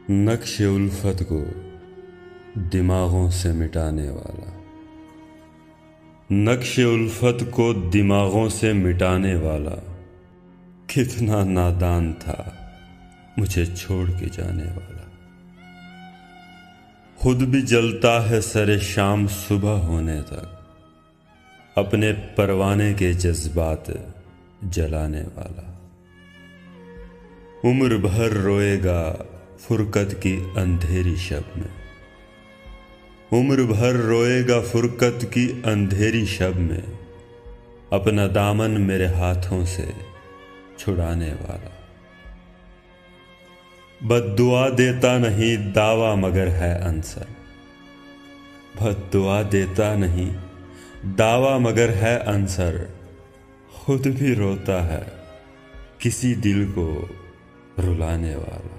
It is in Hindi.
नक्श उल्फत को दिमागों से मिटाने वाला, नक्श उल्फत को दिमागों से मिटाने वाला कितना नादान था मुझे छोड़ के जाने वाला। खुद भी जलता है सरे शाम सुबह होने तक, अपने परवाने के जज्बात जलाने वाला। उम्र भर रोएगा फुरकत की अंधेरी शब में, उम्र भर रोएगा फुरकत की अंधेरी शब में, अपना दामन मेरे हाथों से छुड़ाने वाला। बद्दुआ देता नहीं दावा मगर है अंसर, बद्दुआ देता नहीं दावा मगर है अंसर, खुद भी रोता है किसी दिल को रुलाने वाला।